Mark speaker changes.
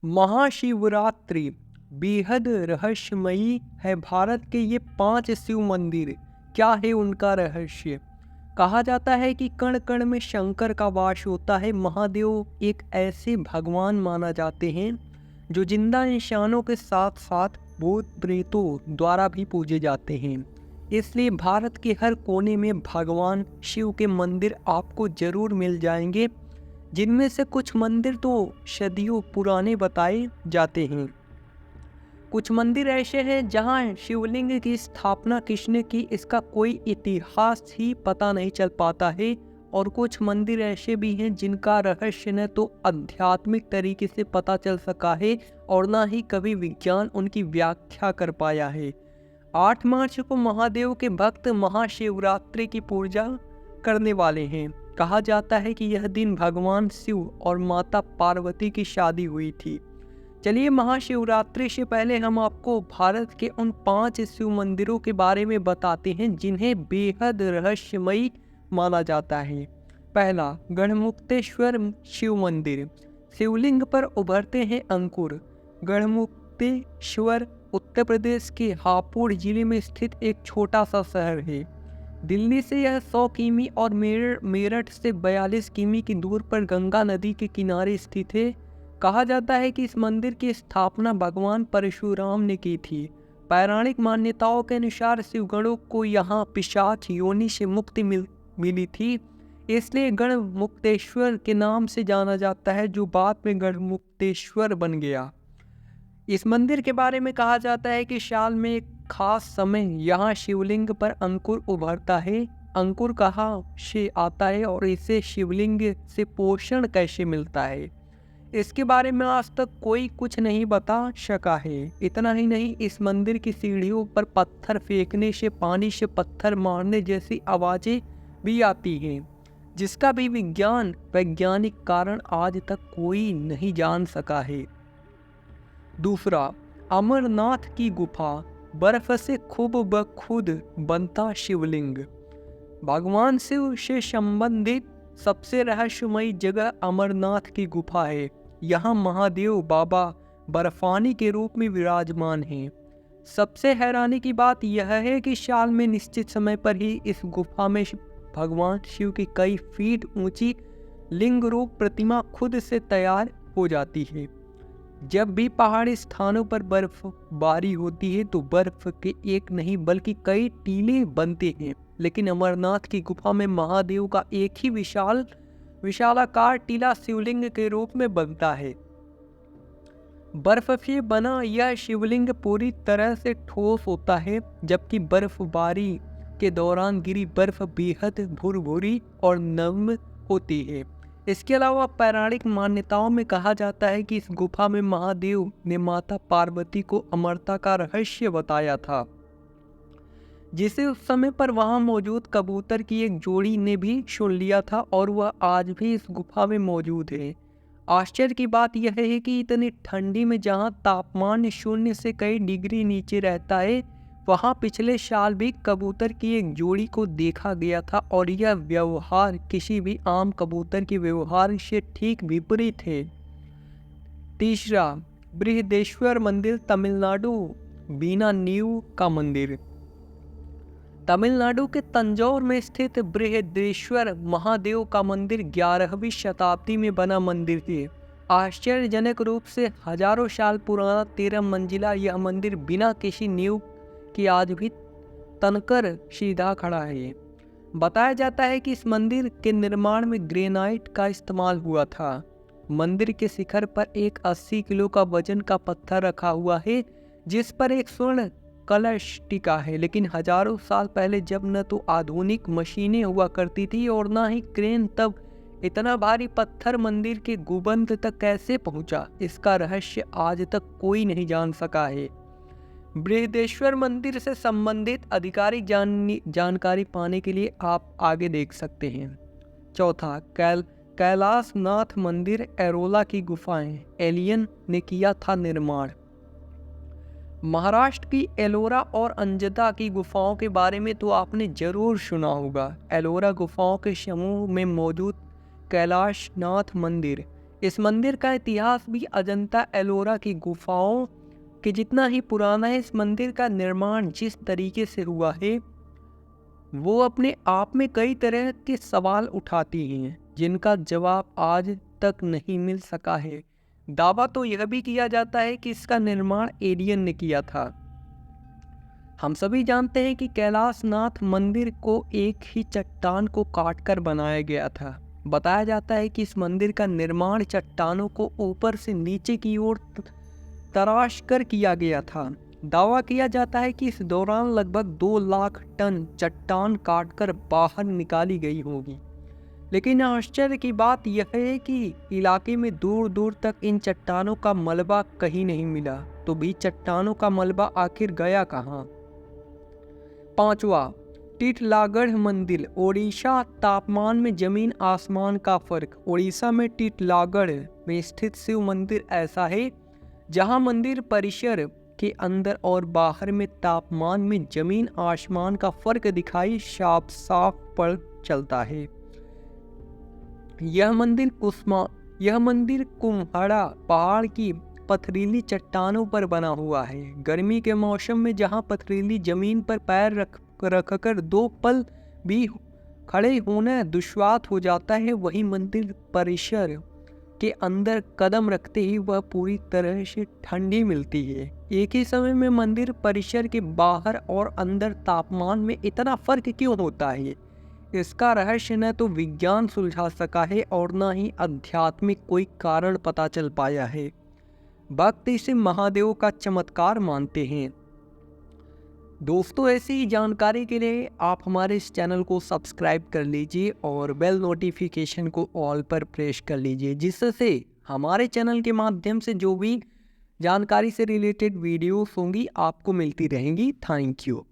Speaker 1: महाशिवरात्रि बेहद रहस्यमयी है। भारत के ये 5 शिव मंदिर, क्या है उनका रहस्य? कहा जाता है कि कण कण में शंकर का वास होता है। महादेव एक ऐसे भगवान माना जाते हैं जो जिंदा इंसानों के साथ साथ भूत प्रेतों द्वारा भी पूजे जाते हैं। इसलिए भारत के हर कोने में भगवान शिव के मंदिर आपको जरूर मिल जाएंगे, जिनमें से कुछ मंदिर तो सदियों पुराने बताए जाते हैं। कुछ मंदिर ऐसे हैं जहां शिवलिंग की स्थापना किसने की, इसका कोई इतिहास ही पता नहीं चल पाता है। और कुछ मंदिर ऐसे भी हैं जिनका रहस्य न तो आध्यात्मिक तरीके से पता चल सका है और ना ही कभी विज्ञान उनकी व्याख्या कर पाया है। 8 मार्च को महादेव के भक्त महाशिवरात्रि की पूजा करने वाले हैं। कहा जाता है कि यह दिन भगवान शिव और माता पार्वती की शादी हुई थी। चलिए, महाशिवरात्रि से पहले हम आपको भारत के उन 5 शिव मंदिरों के बारे में बताते हैं जिन्हें बेहद रहस्यमयी माना जाता है। पहला, गढ़मुक्तेश्वर शिव मंदिर। शिवलिंग पर उभरते हैं अंकुर। गढ़मुक्तेश्वर उत्तर प्रदेश के हापुड़ जिले में स्थित एक छोटा सा शहर है। दिल्ली से यह 100 किमी और मेरठ से 42 किमी की दूर पर गंगा नदी के किनारे स्थित है। कहा जाता है कि इस मंदिर की स्थापना भगवान परशुराम ने की थी। पौराणिक मान्यताओं के अनुसार शिवगणों को यहाँ पिशाच योनि से मुक्ति मिली थी, इसलिए गढ़मुक्तेश्वर के नाम से जाना जाता है, जो बाद में गढ़मुक्तेश्वर बन गया। इस मंदिर के बारे में कहा जाता है कि साल में एक खास समय यहाँ शिवलिंग पर अंकुर उभरता है। अंकुर कहाँ से आता है और इसे शिवलिंग से पोषण कैसे मिलता है, इसके बारे में आज तक कोई कुछ नहीं बता सका है। इतना ही नहीं, इस मंदिर की सीढ़ियों पर पत्थर फेंकने से पानी से पत्थर मारने जैसी आवाजें भी आती हैं, जिसका भी वैज्ञानिक कारण आज तक कोई नहीं जान सका है। दूसरा, अमरनाथ की गुफा। बर्फ से खूब ब खुद बनता शिवलिंग। भगवान शिव से संबंधित सबसे रहस्यमयी जगह अमरनाथ की गुफा है। यहाँ महादेव बाबा बर्फानी के रूप में विराजमान हैं। सबसे हैरानी की बात यह है कि साल में निश्चित समय पर ही इस गुफा में भगवान शिव की कई फीट ऊंची लिंग रूप प्रतिमा खुद से तैयार हो जाती है। जब भी पहाड़ी स्थानों पर बर्फबारी होती है तो बर्फ के एक नहीं बल्कि कई टीले बनते हैं, लेकिन अमरनाथ की गुफा में महादेव का एक ही विशालाकार टीला शिवलिंग के रूप में बनता है। बर्फ से बना यह शिवलिंग पूरी तरह से ठोस होता है, जबकि बर्फबारी के दौरान गिरी बर्फ बेहद भुरभुरी और नम होती है। इसके अलावा पौराणिक मान्यताओं में कहा जाता है कि इस गुफा में महादेव ने माता पार्वती को अमरता का रहस्य बताया था, जिसे उस समय पर वहां मौजूद कबूतर की एक जोड़ी ने भी सुन लिया था और वह आज भी इस गुफा में मौजूद है। आश्चर्य की बात यह है कि इतनी ठंडी में जहां तापमान 0 से कई डिग्री नीचे रहता है, वहां पिछले साल भी कबूतर की एक जोड़ी को देखा गया था और यह व्यवहार किसी भी आम कबूतर के व्यवहार से ठीक विपरीत है। तीसरा, बृहदेश्वर मंदिर तमिलनाडु। बीना नीव का मंदिर। तमिलनाडु के तंजौर में स्थित बृहदेश्वर महादेव का मंदिर 11वीं शताब्दी में बना मंदिर है। आश्चर्यजनक रूप से हजारों साल पुराना 13 मंजिला यह मंदिर बिना किसी नींव की आज भी तनकर सीधा खड़ा है। बताया जाता है कि इस मंदिर के निर्माण में ग्रेनाइट का इस्तेमाल हुआ था। मंदिर के शिखर पर एक 80 किलो का वजन का पत्थर रखा हुआ है, जिस पर एक स्वर्ण कलश टिका है। लेकिन हजारों साल पहले, जब न तो आधुनिक मशीनें हुआ करती थी और न ही क्रेन, तब इतना भारी पत्थर मंदिर के गुंबद तक कैसे पहुंचा, इसका रहस्य आज तक कोई नहीं जान सका है। बृहदेश्वर मंदिर से संबंधित आधिकारिक जानकारी पाने के लिए आप आगे देख सकते हैं। चौथा, कैलाशनाथ मंदिर। एरोला की गुफाएं। एलियन ने किया था निर्माण। महाराष्ट्र की एलोरा और अंजदा की गुफाओं के बारे में तो आपने जरूर सुना होगा। एलोरा गुफाओं के समूह में मौजूद कैलाशनाथ मंदिर इस मंदिर का इतिहास भी अजंता एलोरा की गुफाओं के जितना ही पुराना है। इस मंदिर का निर्माण जिस तरीके से हुआ है वो अपने आप में कई तरह के सवाल उठाती हैं जिनका जवाब आज तक नहीं मिल सका है। दावा तो यह भी किया जाता है कि इसका निर्माण एलियन ने किया था। हम सभी जानते हैं कि कैलाशनाथ मंदिर को एक ही चट्टान को काटकर बनाया गया था। बताया जाता है कि इस मंदिर का निर्माण चट्टानों को ऊपर से नीचे की ओर तराश कर किया गया था। दावा किया जाता है कि इस दौरान लगभग 2 लाख टन चट्टान काटकर बाहर निकाली गई होगी। लेकिन आश्चर्य की बात यह है कि इलाके में दूर दूर तक इन चट्टानों का मलबा कहीं नहीं मिला। तो भी चट्टानों का मलबा आखिर गया कहाँ? 5वां, टिटलागढ़ मंदिर। ओडिशा। तापमान में जमीन आसमान का फर्क। ओडिशा में टिटलागढ़ में स्थित शिव मंदिर ऐसा है जहां मंदिर परिसर के अंदर और बाहर में तापमान में जमीन आसमान का फर्क दिखाई साफ साफ पड़ चलता है। यह मंदिर कुम्हड़ा पहाड़ की पथरीली चट्टानों पर बना हुआ है। गर्मी के मौसम में जहां पथरीली जमीन पर पैर रखकर 2 पल भी खड़े होना दुश्वार हो जाता है, वही मंदिर परिसर के अंदर कदम रखते ही वह पूरी तरह से ठंडी मिलती है। एक ही समय में मंदिर परिसर के बाहर और अंदर तापमान में इतना फर्क क्यों होता है? इसका रहस्य न तो विज्ञान सुलझा सका है और न ही आध्यात्मिक कोई कारण पता चल पाया है। भक्त इसे महादेव का चमत्कार मानते हैं। दोस्तों, ऐसी ही जानकारी के लिए आप हमारे इस चैनल को सब्सक्राइब कर लीजिए और बेल नोटिफिकेशन को ऑल पर प्रेस कर लीजिए, जिससे हमारे चैनल के माध्यम से जो भी जानकारी से रिलेटेड वीडियोस होंगी आपको मिलती रहेंगी। Thank you.